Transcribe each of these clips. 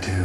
do?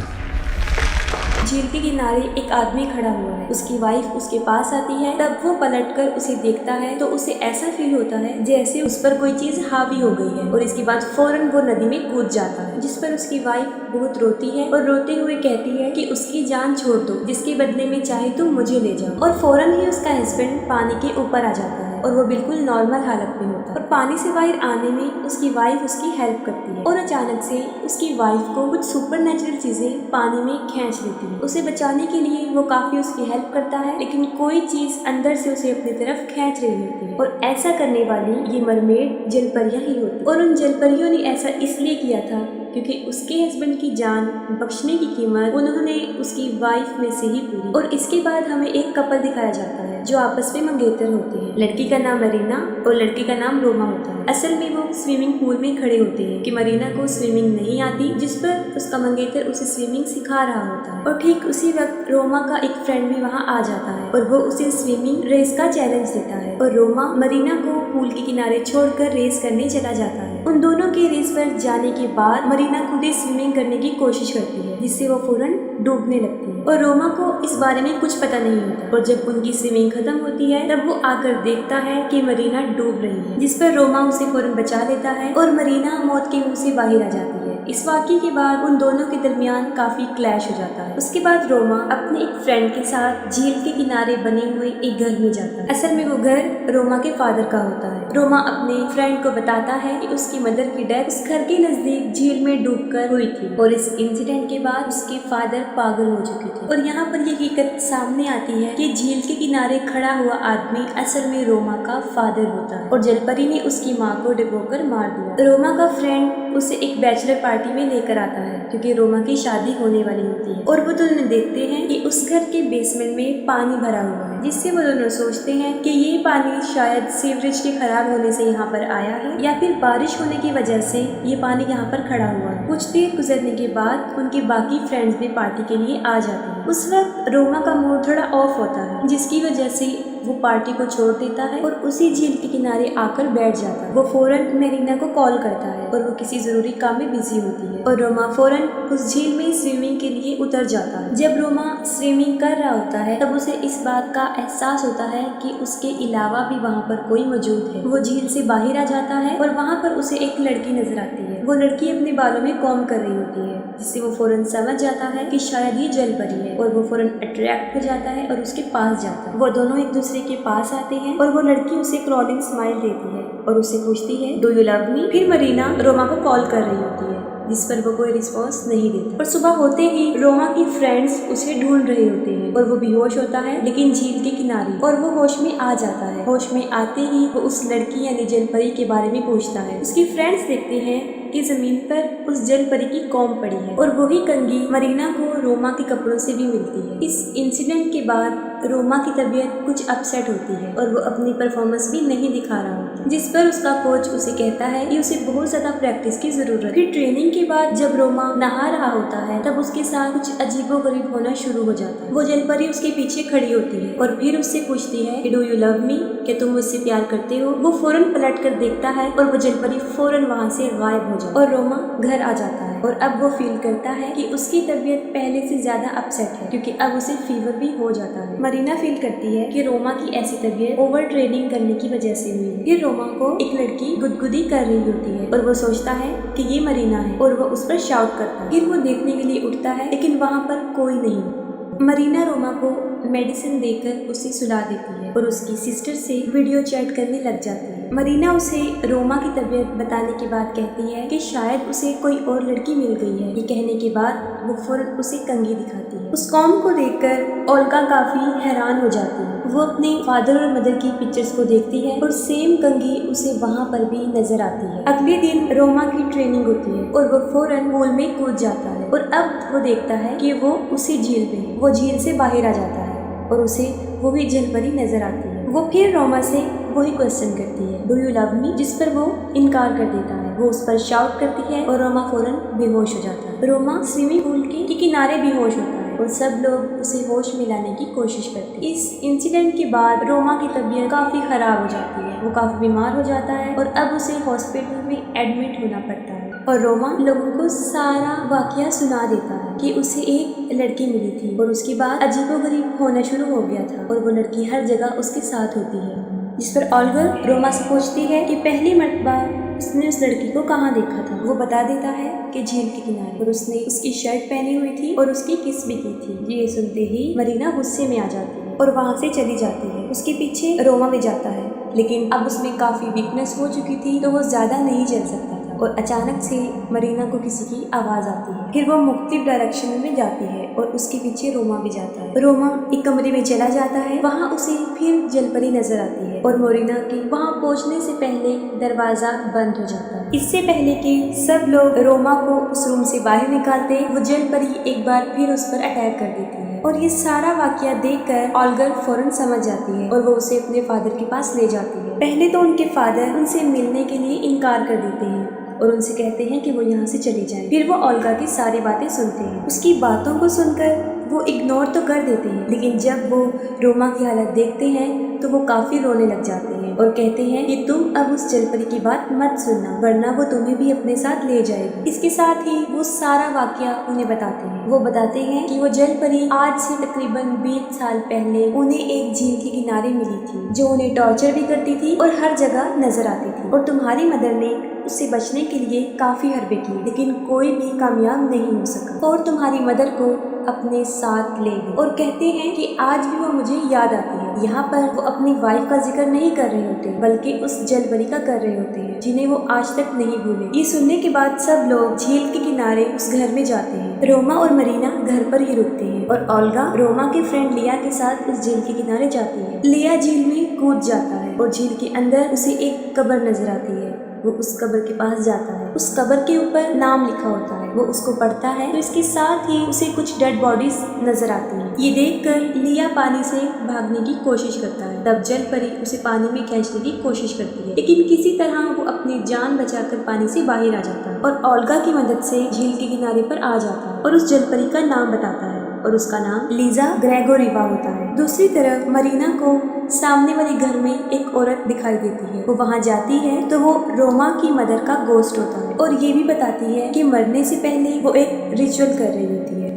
झील के किनारे एक आदमी खड़ा हुआ है। उसकी वाइफ उसके पास आती है। तब वो पलटकर उसे देखता है तो उसे ऐसा फील होता है जैसे उस पर कोई चीज हावी हो गई है और इसके बाद फौरन वो नदी में कूद जाता है, जिस पर उसकी वाइफ बहुत रोती है और रोते हुए कहती है कि उसकी जान छोड़ दो, जिसके बदले में चाहे तुम मुझे ले जाओ। और फौरन ही उसका हस्बैंड पानी के ऊपर आ जाता है और वो बिल्कुल नॉर्मल हालत में होता है और पानी से बाहर आने में उसकी वाइफ उसकी हेल्प करती है। और अचानक से उसकी वाइफ को कुछ सुपरनेचुरल चीजें पानी में खींच लेती है। उसे बचाने के लिए वो काफी उसकी हेल्प करता है, लेकिन कोई चीज अंदर से उसे अपनी तरफ खींच रही होती है और ऐसा करने वाली ये मरमेड जलपरियां ही होती। और उन जलपरियों ने ऐसा इसलिए किया था क्योंकि उसके हस्बैंड की जान बख्शने की कीमत उन्होंने उसकी वाइफ में से ही पूरी। और इसके बाद हमें एक कपल दिखाया जाता है जो आपस में मंगेतर होते हैं। लड़की का नाम मरीना और लड़के का नाम रोमा होता है। असल में वो स्विमिंग पूल में खड़े होते हैं कि मरीना को स्विमिंग नहीं आती, जिस पर उसका मंगेतर उसे स्विमिंग सिखा रहा होता है। और ठीक उसी वक्त रोमा का एक फ्रेंड भी वहाँ आ जाता है और वो उसे स्विमिंग रेस का चैलेंज देता है और रोमा मरीना को पूल के किनारे छोड़कर रेस करने चला जाता है। उन दोनों के रेस पर जाने के बाद मरीना खुद ही स्विमिंग करने की कोशिश करती है, जिससे वो फौरन डूबने लगती है और रोमा को इस बारे में कुछ पता नहीं होता। और जब उनकी स्विमिंग खत्म होती है तब वो आकर देखता है कि मरीना डूब रही है, जिस पर रोमा उसे फौरन बचा लेता है और मरीना मौत के मुंह से बाहर आ जाती है। इस वाक़ये के बाद उन दोनों के दरमियान काफी क्लैश हो जाता है। उसके बाद रोमा अपने एक फ्रेंड के साथ झील के किनारे बने हुए एक घर में जाता है। असल में वो घर रोमा के फादर का होता है। रोमा अपने फ्रेंड को बताता है कि उसकी मदर की डेथ उस घर के नजदीक झील में डूबकर हुई थी और इस इंसिडेंट के बाद उसके फादर पागल हो चुके थे। और यहाँ पर ये हकीकत सामने आती है कि झील के किनारे खड़ा हुआ आदमी असल में रोमा का फादर होता है और जलपरी ने उसकी माँ को डुबोकर मार दिया। रोमा का फ्रेंड उसे एक बैचलर पार्टी में लेकर आता है क्योंकि रोमा की शादी होने वाली होती है और वो दोनों देखते हैं कि उस घर के बेसमेंट में पानी भरा हुआ है, जिससे वो दोनों सोचते हैं कि ये पानी शायद सीवरेज के खराब होने से यहाँ पर आया है या फिर बारिश होने की वजह से ये पानी यहाँ पर खड़ा हुआ है। कुछ देर गुजरने के बाद उनके बाकी फ्रेंड्स भी पार्टी के लिए आ जाते हैं। उस वक्त रोमा का मूड थोड़ा ऑफ होता है, जिसकी वजह से वो पार्टी को छोड़ देता है और उसी झील के किनारे आकर बैठ जाता है। वो फौरन मरीना को कॉल करता है और वो किसी जरूरी काम में बिजी होती है और रोमा फौरन उस झील में स्विमिंग के लिए उतर जाता है। जब रोमा स्विमिंग कर रहा होता है तब उसे इस बात का एहसास होता है कि उसके अलावा भी वहाँ पर कोई मौजूद है। वो झील से बाहर आ जाता है और वहाँ पर उसे एक लड़की नजर आती है। वो लड़की अपने बालों में कॉम्ब कर रही होती है, जिससे वो फौरन समझ जाता है कि शायद ये जलपरी है और वो फौरन अट्रैक्ट हो जाता है और उसके पास जाता है। वो दोनों एक दूसरे के पास आते हैं और वो लड़की उसे क्रॉलिंग स्माइल देती है और उसे पूछती है डू यू लव मी। फिर मरीना रोमा को कॉल कर रही होती है, जिस पर वो कोई रिस्पॉन्स नहीं देती। और सुबह होते ही रोमा की फ्रेंड्स उसे ढूंढ रहे होते हैं और वो बेहोश होता है लेकिन झील के किनारे, और वो होश में आ जाता है। होश में आते ही वो उस लड़की यानी जलपरी के बारे में पूछता है। उसकी फ्रेंड्स देखते हैं कि जमीन पर उस जलपरी की कॉम्ब पड़ी है और वही कंघी मरीना को रोमा के कपड़ों से भी मिलती है। इस इंसिडेंट के बाद रोमा की तबीयत कुछ अपसेट होती है और वो अपनी परफॉर्मेंस भी नहीं दिखा रहा होता, जिस पर उसका कोच उसे कहता है कि उसे बहुत ज्यादा प्रैक्टिस की जरूरत है। फिर ट्रेनिंग के बाद जब रोमा नहा रहा होता है तब उसके साथ कुछ अजीबोगरीब होना शुरू हो जाता है। वो जलपरी उसके पीछे खड़ी होती है और फिर उससे पूछती है कि डू यू लव मी, क्या तुम मुझसे प्यार करते हो। वो फौरन पलट कर देखता है और वो जलपरी फौरन वहाँ से गायब हो जाता है और रोमा घर आ जाता है। और अब वो फील करता है कि उसकी तबीयत पहले से ज्यादा अपसेट है क्योंकि अब उसे फीवर भी हो जाता है। मरीना फील करती है कि रोमा की ऐसी तबीयत ओवर ट्रेनिंग करने की वजह से हुई है। फिर रोमा को एक लड़की गुदगुदी कर रही होती है और वो सोचता है कि ये मरीना है और वो उस पर शाउट करता है। फिर वो देखने के लिए उठता है लेकिन वहाँ पर कोई नहीं। मरीना रोमा को मेडिसिन देकर उसे सुला देती है और उसकी सिस्टर से वीडियो चैट करने लग जाती है। मरीना उसे रोमा की तबीयत बताने के बाद कहती है कि शायद उसे कोई और लड़की मिल गई है। ये कहने के बाद वो फौरन उसे कंघी दिखाती है। उस कॉम्ब को देखकर ओल्गा काफी हैरान हो जाती है। वो अपने फादर और मदर की पिक्चर्स को देखती है और सेम कंघी उसे वहाँ पर भी नजर आती है। अगले दिन रोमा की ट्रेनिंग होती है और वो फौरन पूल में कूद जाता है और अब वो देखता है कि वो उसी झील में है। वो झील से बाहर आ जाता है और उसे वही जलपरी नजर आती है। वो फिर रोमा से वही क्वेश्चन करती है डू यू लव मी, जिस पर वो इनकार कर देता है। वो उस पर शाउट करती है और रोमा फौरन बेहोश हो जाता है। रोमा स्विमिंग पूल के किनारे बेहोश होता है और सब लोग उसे होश में लाने की कोशिश करते हैं। इस इंसिडेंट के बाद रोमा की तबीयत काफी खराब हो जाती है, वो काफी बीमार हो जाता है और अब उसे हॉस्पिटल में एडमिट होना पड़ता है। और रोमा लोगों को सारा वाकया सुना देता है कि उसे एक लड़की मिली थी और उसके बाद अजीबोगरीब होना शुरू हो गया था और वो लड़की हर जगह उसके साथ होती है। जिस पर ऑलिवर रोमा से पूछती है कि पहली मर्तबा उसने उस लड़की को कहाँ देखा था। वो बता देता है कि झील के किनारे, और उसने उसकी शर्ट पहनी हुई थी और उसकी किस भी की थी। ये सुनते ही मरीना गुस्से में आ जाती है और वहाँ से चली जाती है। उसके पीछे रोमा भी जाता है, लेकिन अब उसमें काफी वीकनेस हो चुकी थी तो वो ज्यादा नहीं चल सकता था। और अचानक से मरीना को किसी की आवाज आती है। फिर वो मुख्तलिफ डायरेक्शन में जाती है और उसके पीछे रोमा भी जाता है। रोमा एक कमरे में चला जाता है, वहाँ उसे फिर जलपरी नजर आती है और मरीना के वहाँ पहुँचने से पहले दरवाजा बंद हो जाता है। इससे पहले कि सब लोग रोमा को उस रूम से बाहर निकालते, वो जलपरी एक बार फिर उस पर अटैक कर देती है। और ये सारा वाकया देखकर ऑलिवर फौरन समझ जाती है और वो उसे अपने फादर के पास ले जाती है। पहले तो उनके फादर उनसे मिलने के लिए इनकार कर देते हैं और उनसे कहते हैं कि वो यहाँ से चले जाएं। फिर वो ओल्गा की सारी बातें सुनते हैं। उसकी बातों को सुनकर वो इग्नोर तो कर देते हैं, लेकिन जब वो रोमा की हालत देखते हैं तो वो काफी रोने लग जाते हैं और कहते हैं कि तुम अब उस जलपरी की बात मत सुनना, वरना वो तुम्हें भी अपने साथ ले जाएगी। इसके साथ ही वो सारा वाकया उन्हें बताते हैं। वो बताते हैं कि वो जलपरी आज से तकरीबन 20 साल पहले उन्हें एक झील के किनारे मिली थी, जो उन्हें टॉर्चर भी करती थी और हर जगह नजर आती थी। और तुम्हारी मदर ने उससे बचने के लिए काफी हरबे किए, लेकिन कोई भी कामयाब नहीं हो सका और तुम्हारी मदर को अपने साथ ले गए। और कहते हैं कि आज भी वो मुझे याद आती है। यहाँ पर वो अपनी वाइफ का जिक्र नहीं कर रहे होते, बल्कि उस जलपरी का कर रहे होते हैं, जिन्हें वो आज तक नहीं भूले। ये सुनने के बाद सब लोग झील के किनारे उस घर में जाते हैं। रोमा और मरीना घर पर ही रुकते हैं और ओल्गा रोमा के फ्रेंड लिया के साथ उस झील के किनारे जाती है। लिया झील में कूद जाता है और झील के अंदर उसे एक कब्र नजर आती है। वो उस कब्र के पास जाता है। उस कब्र के ऊपर नाम लिखा होता है। वो उसको पढ़ता है तो इसके साथ ही उसे कुछ डेड बॉडीज नजर आती हैं। ये देखकर लिया पानी से भागने की कोशिश करता है। तब जलपरी उसे पानी में खींचने की कोशिश करती है, लेकिन किसी तरह वो अपनी जान बचाकर पानी से बाहर आ जाता है और ओल्गा की मदद से झील के किनारे पर आ जाता है और उस जलपरी का नाम बताता है और उसका नाम लीजा ग्रेगोरिवा होता है। दूसरी तरफ मरीना को सामने वाले घर में एक औरत दिखाई देती है। वो वहाँ जाती है तो वो रोमा की मदर का गोस्ट होता है और ये भी बताती है कि मरने से पहले वो एक रिचुअल कर रही होती है।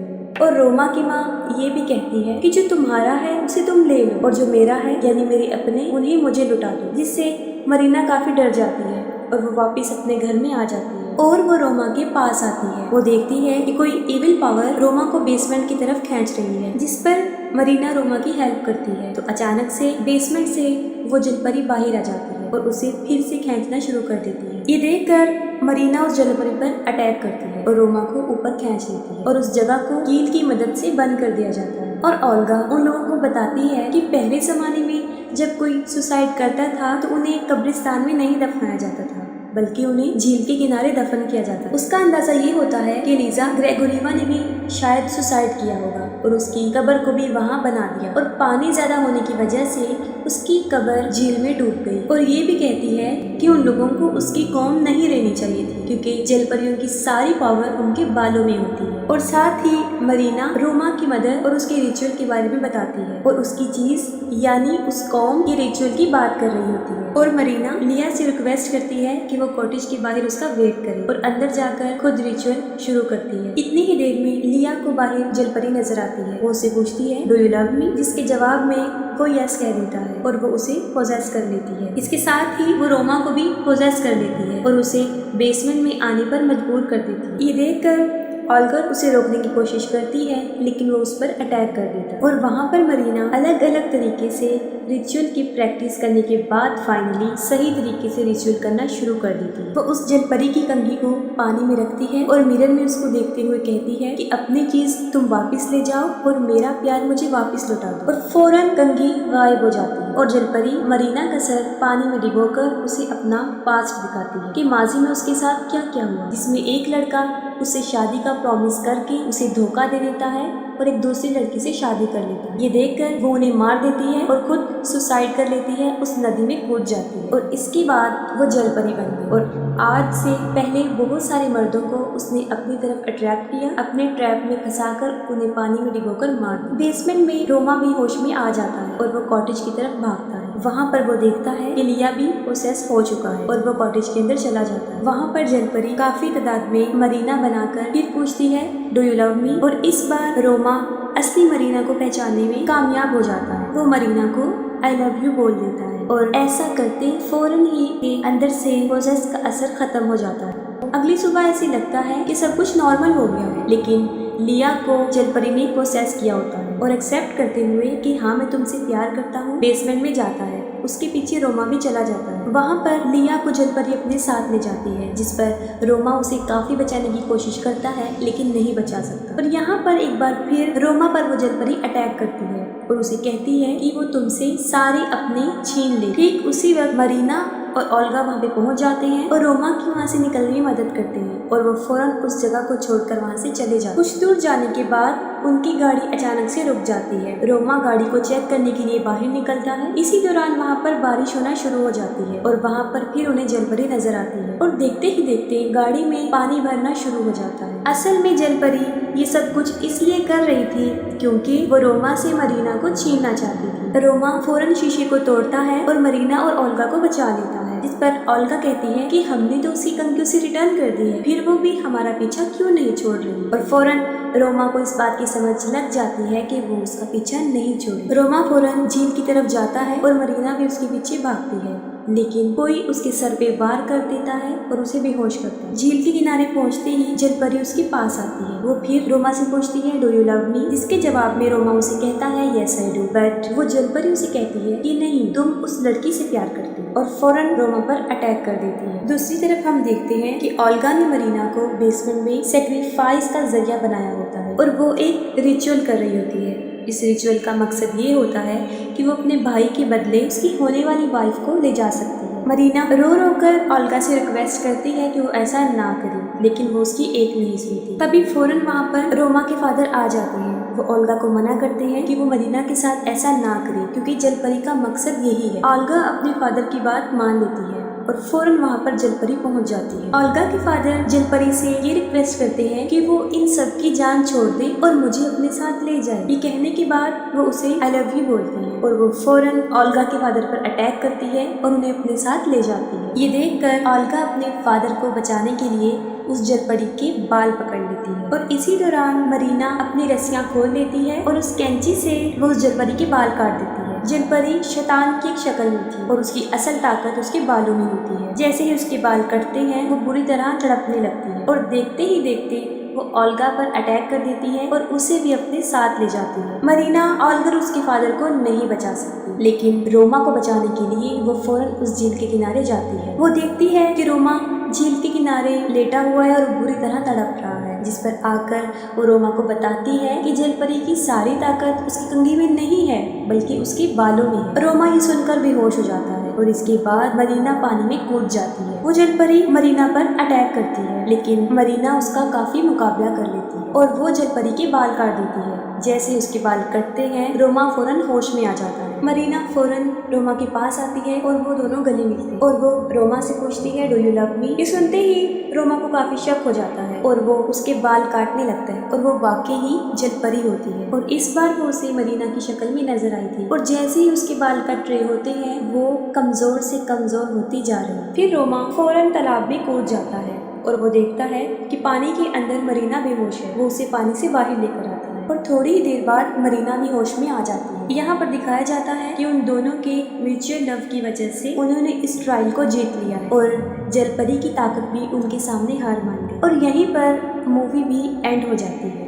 और रोमा की माँ ये भी कहती है कि जो तुम्हारा है उसे तुम ले लो और जो मेरा है यानी मेरे अपने, उन्हें मुझे लुटा दो। जिससे मरीना काफी डर जाती है और वो वापस अपने घर में आ जाती है और वो रोमा के पास आती है। वो देखती है कि कोई इविल पावर रोमा को बेसमेंट की तरफ खींच रही है, जिस पर मरीना रोमा की हेल्प करती है। तो अचानक से बेसमेंट से वो जलपरी बाहर आ जाती है और उसे फिर से खींचना शुरू कर देती है। ये देखकर मरीना उस जलपरी पर अटैक करती है और रोमा को ऊपर खींच लेती है और उस जगह को कील की मदद से बंद कर दिया जाता है। और ओल्गा उन लोगों को बताती है कि पहले जमाने में जब कोई सुसाइड करता था तो उन्हें कब्रिस्तान में नहीं दफनाया जाता था, बल्कि उन्हें झील के किनारे दफन किया जाता है। उसका अंदाजा ये होता है कि लीजा ग्रेगोरिवा ने भी शायद सुसाइड किया होगा और उसकी कब्र को भी वहाँ बना दिया और पानी ज्यादा होने की वजह से उसकी कब्र झील में डूब गई। और ये भी कहती है कि उन लोगों को उसकी कौम नहीं रहनी चाहिए थी, क्योंकि जलपरियों की सारी पावर उनके बालों में होती है। और साथ ही मरीना रोमा की मदर और उसके रिचुअल के बारे में बताती है और उसकी चीज यानी उस कौम के रिचुअल की बात कर रही होती है। और मरीना लिया से रिक्वेस्ट करती है कि वो कॉटेज के बाहर उसका वेट करे और अंदर जाकर खुद रिचुअल शुरू करती है। इतनी ही देर में लिया को बाहर जलपरी नजर आती है। वो उसे पूछती है डू यू लव मी, जिसके जवाब में वो यस कह देता है और वो उसे पोजेस कर लेती है। इसके साथ ही वो रोमा को भी पोजेस कर लेती है और उसे बेसमेंट में आने पर मजबूर कर देती है। ये देखकर ओल्गर उसे रोकने की कोशिश करती है, लेकिन वो उस पर अटैक कर देता है और वहाँ पर मरीना अलग अलग तरीके से रिचुअल की प्रैक्टिस करने के बाद फाइनली सही तरीके से रिचुअल करना शुरू कर देती है। वो उस जलपरी की कंघी को पानी में रखती है और मिरर में उसको देखते हुए कहती है कि अपनी चीज तुम वापस ले जाओ और मेरा प्यार मुझे वापस लौटा दो। और फौरन कंघी गायब हो जाती है और जलपरी मरीना का सर पानी में डुबोकर उसे अपना पास्ट दिखाती है कि माजी में उसके साथ क्या क्या हुआ, जिसमें एक लड़का उससे शादी का प्रॉमिस करके उसे धोखा दे देता है और एक दूसरी लड़की से शादी कर लेता है। ये देखकर वो उन्हें मार देती है और खुद सुसाइड कर लेती है, उस नदी में कूद जाती है और इसके बाद वो जलपरी बन गई। और आज से पहले बहुत सारे मर्दों को उसने अपनी तरफ अट्रैक्ट किया, अपने ट्रैप में फंसाकर उन्हें पानी में डिगोकर मार दिया। बेसमेंट में रोमा भी होश में आ जाता है और वो कॉटेज की तरफ भागता है। वहाँ पर वो देखता है कि लिया भी पोसेस हो चुका है और वो कॉटेज के अंदर चला जाता है। वहाँ पर जलपरी काफी तादाद में मरीना बनाकर फिर पूछती है डू यू लव मी, और इस बार रोमा असली मरीना को पहचानने में कामयाब हो जाता है। वो मरीना को आई लव यू बोल देता है और ऐसा करते फौरन ही के अंदर से पोसेस का असर खत्म हो जाता है। अगली सुबह ऐसे लगता है कि सब कुछ नॉर्मल हो गया है, लेकिन लिया को जलपरी ने पोसेस किया होता है और एक्सेप्ट करते हुए कि हाँ मैं तुमसे प्यार करता हूँ बेसमेंट में जाता है। उसके पीछे रोमा भी चला जाता है। वहाँ पर लिया को जलपरी अपने साथ ले जाती है, जिस पर रोमा उसे काफी बचाने की कोशिश करता है लेकिन नहीं बचा सकता। और यहाँ पर एक बार फिर रोमा पर वो जलपरी अटैक करती है और उसे कहती है कि वो तुमसे सारे अपने छीन ले। ठीक उसी वक्त मरीना और ओल्गा वहाँ पे पहुँच जाते हैं और रोमा की वहाँ से निकलने में मदद करते हैं और वो फौरन उस जगह को छोड़कर वहाँ से चले जाते हैं। कुछ दूर जाने के बाद उनकी गाड़ी अचानक से रुक जाती है। रोमा गाड़ी को चेक करने के लिए बाहर निकलता है। इसी दौरान वहाँ पर बारिश होना शुरू हो जाती है और वहाँ पर फिर उन्हें जलपरी नजर आती है और देखते ही देखते गाड़ी में पानी भरना शुरू हो जाता है। असल में जलपरी ये सब कुछ इसलिए कर रही थी क्योंकि वो रोमा से मरीना को छीनना चाहती थी। रोमा फौरन शीशे को तोड़ता है और मरीना और ओल्गा को बचा लेता है, जिस पर ओल्गा कहती है कि हमने तो उसी कंकी उसे रिटर्न कर दी है, फिर वो भी हमारा पीछा क्यों नहीं छोड़ रही। और फौरन रोमा को इस बात की समझ लग जाती है कि वो उसका पीछा नहीं छोड़े। रोमा फौरन झील की तरफ जाता है और मरीना भी उसके पीछे भागती है, लेकिन कोई उसके सर पे वार कर देता है और उसे बेहोश करता है। झील के किनारे पहुंचते ही जलपरी उसके पास आती है। वो फिर रोमा से पूछती है डू यू लव मी, जिसके जवाब में रोमा उसे कहता है यस आई डू, बट वो जलपरी उसे कहती है कि नहीं तुम उस लड़की से प्यार करती हो और फौरन रोमा पर अटैक कर देती है। दूसरी तरफ हम देखते हैं कि ओल्गा ने मरीना को बेसमेंट में सेक्रीफाइस का जरिया बनाया होता है और वो एक रिचुअल कर रही होती है। इस रिचुअल का मकसद ये होता है कि वो अपने भाई के बदले उसकी होने वाली वाइफ को ले जा सकती है। मरीना रो रो कर ओल्गा से रिक्वेस्ट करती है कि वो ऐसा ना करे, लेकिन वो उसकी एक नहीं सुनती। तभी फौरन वहाँ पर रोमा के फादर आ जाते हैं। वो ओल्गा को मना करते हैं कि वो मरीना के साथ ऐसा ना करे क्योंकि जलपरी का मकसद यही है। ओल्गा अपने फादर की बात मान लेती है और फौरन वहाँ पर जलपरी पहुँच जाती है। ओल्गा के फादर जलपरी से ये रिक्वेस्ट करते हैं कि वो इन सब की जान छोड़ दे और मुझे अपने साथ ले जाए। ये कहने के बाद वो उसे आई लव यू बोलती है और वो फौरन ओल्गा के फादर पर अटैक करती है और उन्हें अपने साथ ले जाती है। ये देखकर ओल्गा अपने फादर को बचाने के लिए उस जलपरी के बाल पकड़ लेती है और इसी दौरान मरीना अपनी रस्सियां खोल लेती है और उस कैंची से वो उस जलपरी के बाल काट देती है। जलपरी शैतान की एक शक्ल में थी और उसकी असल ताकत उसके बालों में होती है। जैसे ही उसके बाल कटते हैं वो बुरी तरह तड़पने लगती है और देखते ही देखते वो ओल्गा पर अटैक कर देती है और उसे भी अपने साथ ले जाती है। मरीना ओल्गा उसके फादर को नहीं बचा सकती, लेकिन रोमा को बचाने के लिए वो फौरन उस झील के किनारे जाती है। वो देखती है कि रोमा झील के किनारे लेटा हुआ है और बुरी तरह तड़प रहा है, जिस पर आकर वो रोमा को बताती है कि जलपरी की सारी ताकत उसकी कंघी में नहीं है बल्कि उसके बालों में है। रोमा ये सुनकर बेहोश हो जाता है और इसके बाद मरीना पानी में कूद जाती है। वो जलपरी मरीना पर अटैक करती है, लेकिन मरीना उसका काफी मुकाबला कर लेती है और वो जलपरी के बाल काट देती है। जैसे उसके बाल कटते हैं रोमा फौरन होश में आ जाता है। मरीना फौरन रोमा के पास आती है और वो दोनों गले मिलते हैं और वो रोमा से पूछती है डू यू लव मी। ये सुनते ही रोमा को काफी शक हो जाता है और वो उसके बाल काटने लगता है और वो वाकई ही जलपरी होती है और इस बार वो उसे मरीना की शक्ल में नजर आई थी और जैसे ही उसके बाल कट रहे होते हैं वो कमजोर से कमजोर होती जा रही है। फिर रोमा फौरन तालाब में कूद जाता है और वो देखता है कि पानी के अंदर मरीना बेहोश है। वो उसे पानी से बाहर लेकर आता है और थोड़ी ही देर बाद मरीना भी होश में आ जाती है। यहाँ पर दिखाया जाता है कि उन दोनों के म्यूचुअल लव की वजह से उन्होंने इस ट्रायल को जीत लिया है और जलपरी की ताकत भी उनके सामने हार मान गई और यहीं पर मूवी भी एंड हो जाती है।